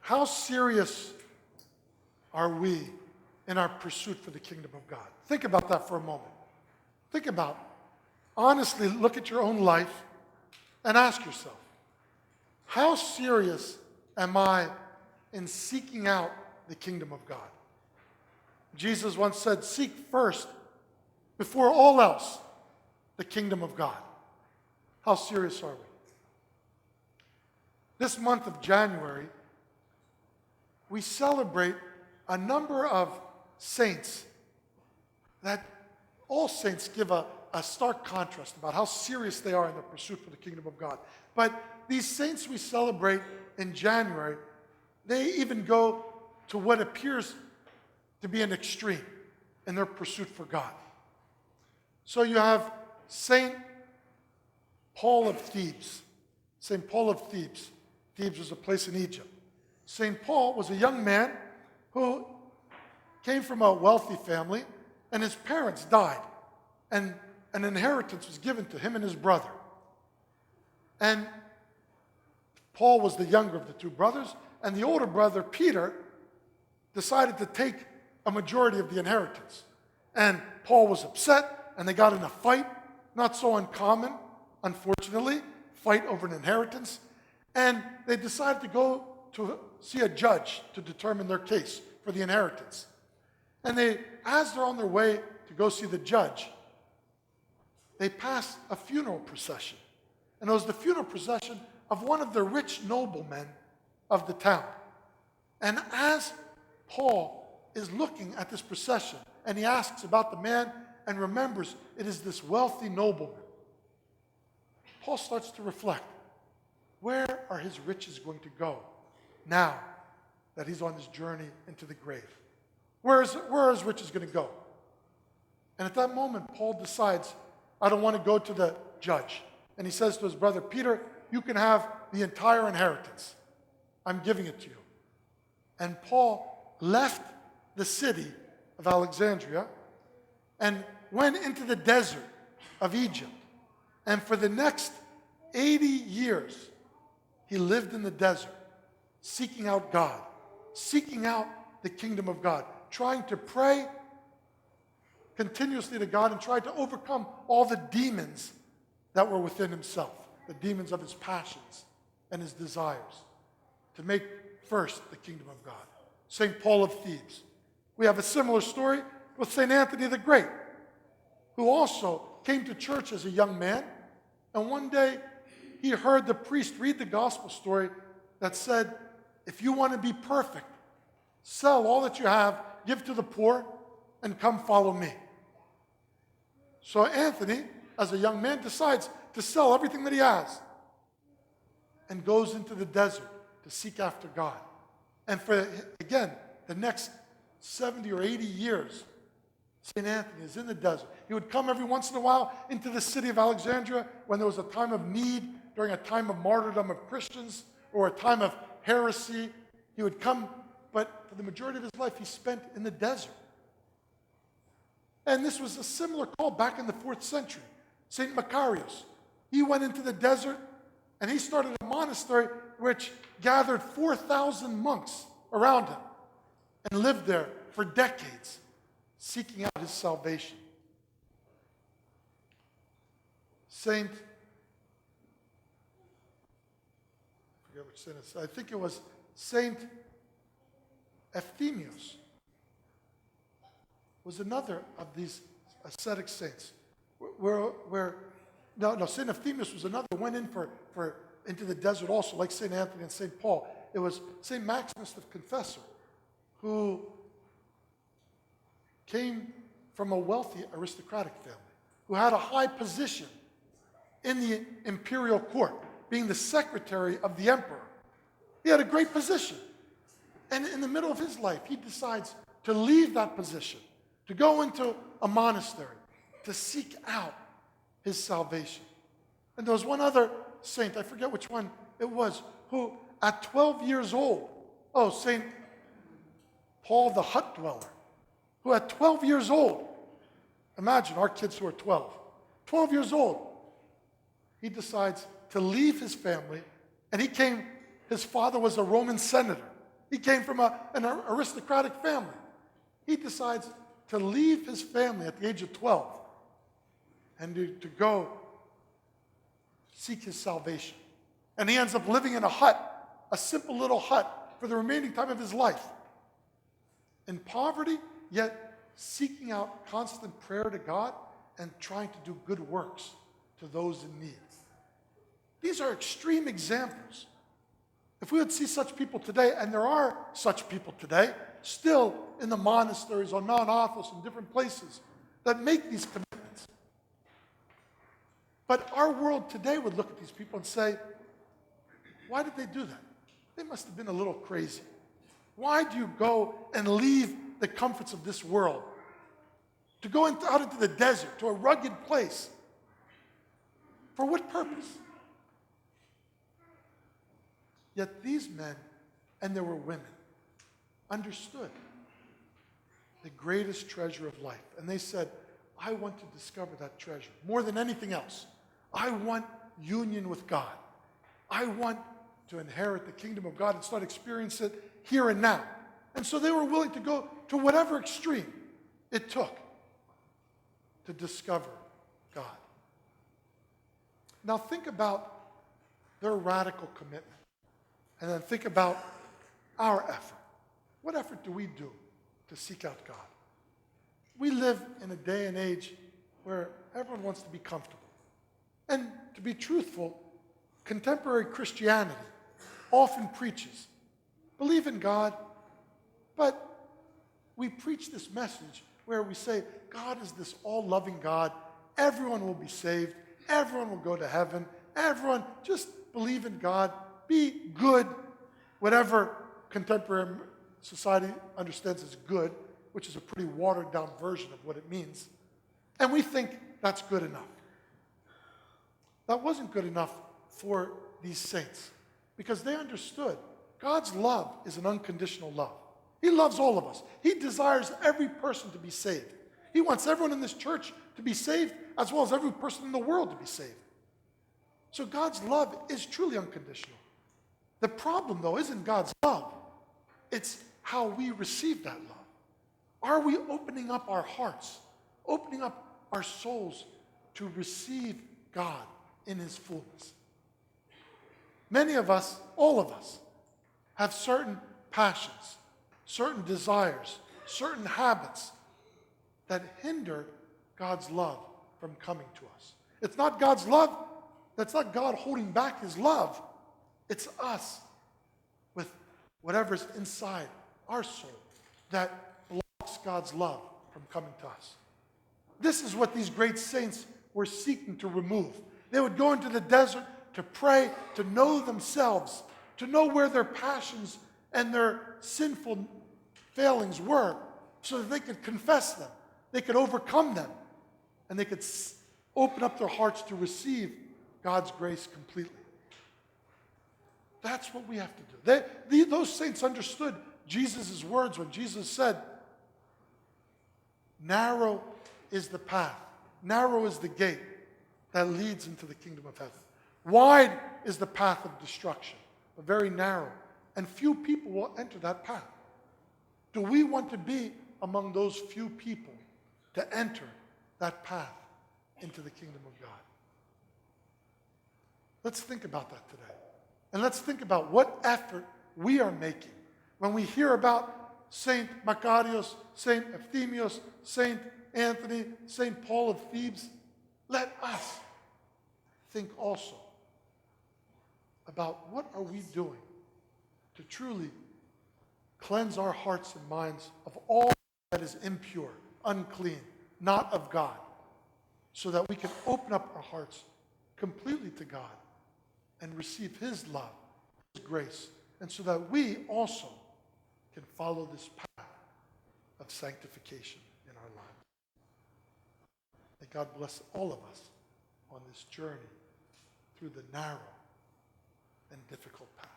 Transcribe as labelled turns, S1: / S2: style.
S1: How serious are we in our pursuit for the kingdom of God? Think about that for a moment. Think about, honestly, look at your own life and ask yourself, how serious am I in seeking out the kingdom of God? Jesus once said, seek first, before all else, the kingdom of God. How serious are we? This month of January, we celebrate a number of saints that all saints give a stark contrast about how serious they are in their pursuit for the kingdom of God. But these saints we celebrate in January, they even go to what appears to be an extreme in their pursuit for God. So you have Saint Paul of Thebes. Saint Paul of Thebes. Thebes was a place in Egypt. Saint Paul was a young man who came from a wealthy family, and his parents died, and an inheritance was given to him and his brother. And Paul was the younger of the two brothers, and the older brother, Peter, decided to take a majority of the inheritance. And Paul was upset, and they got in a fight, not so uncommon, unfortunately, fight over an inheritance. And they decided to go to see a judge to determine their case for the inheritance. And as they're on their way to go see the judge, they passed a funeral procession. And it was the funeral procession of one of the rich noblemen of the town. And as Paul is looking at this procession, and he asks about the man and remembers it is this wealthy nobleman, Paul starts to reflect, where are his riches going to go now that he's on this journey into the grave? Where are his riches going to go? And at that moment, Paul decides, I don't want to go to the judge. And he says to his brother, Peter, you can have the entire inheritance. I'm giving it to you. And Paul left the city of Alexandria and went into the desert of Egypt. And for the next 80 years, he lived in the desert, seeking out God, seeking out the kingdom of God, trying to pray continuously to God and trying to overcome all the demons that were within himself, the demons of his passions and his desires, to make first the kingdom of God. St. Paul of Thebes. We have a similar story with St. Anthony the Great, who also came to church as a young man, and one day he heard the priest read the gospel story that said, if you want to be perfect, sell all that you have, give to the poor, and come follow me. So Anthony, as a young man, decides to sell everything that he has and goes into the desert to seek after God. And for, again, the next 70 or 80 years, St. Anthony is in the desert. He would come every once in a while into the city of Alexandria when there was a time of need, during a time of martyrdom of Christians, or a time of heresy. He would come, but for the majority of his life, he spent in the desert. And this was a similar call back in the 4th century. St. Macarius, he went into the desert, and he started a monastery which gathered 4,000 monks around him and lived there for decades, seeking out his salvation. I forget which saint it is. I think it was Saint Ephthemius was another of these ascetic saints. Saint Ephthemius was another, went into the desert also, like Saint Anthony and Saint Paul. It was Saint Maximus the Confessor, who came from a wealthy aristocratic family, who had a high position in the imperial court, being the secretary of the emperor. He had a great position. And in the middle of his life, he decides to leave that position, to go into a monastery, to seek out his salvation. And there was one other saint, I forget which one it was, who at 12 years old, Saint Paul the Hut Dweller, who at 12 years old, imagine our kids who are 12 years old, he decides to leave his family, and his father was a Roman senator, He came from an aristocratic family. He decides to leave his family at the age of 12 and to go seek his salvation. And he ends up living in a hut, a simple little hut, for the remaining time of his life. In poverty, yet seeking out constant prayer to God and trying to do good works to those in need. These are extreme examples. If we would see such people today, and there are such people today, still in the monasteries, on Mount Athos, in different places, that make these commitments. But our world today would look at these people and say, why did they do that? They must have been a little crazy. Why do you go and leave the comforts of this world to go out into the desert, to a rugged place? For what purpose? Yet these men, and there were women, understood the greatest treasure of life. And they said, I want to discover that treasure more than anything else. I want union with God. I want to inherit the kingdom of God and start experiencing it here and now. And so they were willing to go to whatever extreme it took to discover God. Now think about their radical commitment. And then think about our effort. What effort do we do to seek out God? We live in a day and age where everyone wants to be comfortable. And to be truthful, contemporary Christianity often preaches, believe in God, but we preach this message where we say, God is this all-loving God. Everyone will be saved. Everyone will go to heaven. Everyone, just believe in God. Be good, whatever contemporary society understands as good, which is a pretty watered-down version of what it means. And we think that's good enough. That wasn't good enough for these saints because they understood God's love is an unconditional love. He loves all of us. He desires every person to be saved. He wants everyone in this church to be saved as well as every person in the world to be saved. So God's love is truly unconditional. The problem, though, isn't God's love. It's how we receive that love. Are we opening up our hearts, opening up our souls to receive God in his fullness? Many of us, all of us, have certain passions, certain desires, certain habits that hinder God's love from coming to us. It's not God's love. That's not God holding back his love. It's us with whatever's inside our soul that blocks God's love from coming to us. This is what these great saints were seeking to remove. They would go into the desert to pray, to know themselves, to know where their passions and their sinful failings were, so that they could confess them, they could overcome them, and they could open up their hearts to receive God's grace completely. That's what we have to do. Those saints understood Jesus' words when Jesus said, narrow is the path, narrow is the gate that leads into the kingdom of heaven. Wide is the path of destruction, but very narrow, and few people will enter that path. Do we want to be among those few people to enter that path into the kingdom of God? Let's think about that today. And let's think about what effort we are making when we hear about Saint Macarius, Saint Ephthemius, Saint Anthony, Saint Paul of Thebes. Let us think also about what are we doing to truly cleanse our hearts and minds of all that is impure, unclean, not of God, so that we can open up our hearts completely to God and receive his love, his grace, and so that we also can follow this path of sanctification in our lives. May God bless all of us on this journey through the narrow and difficult path.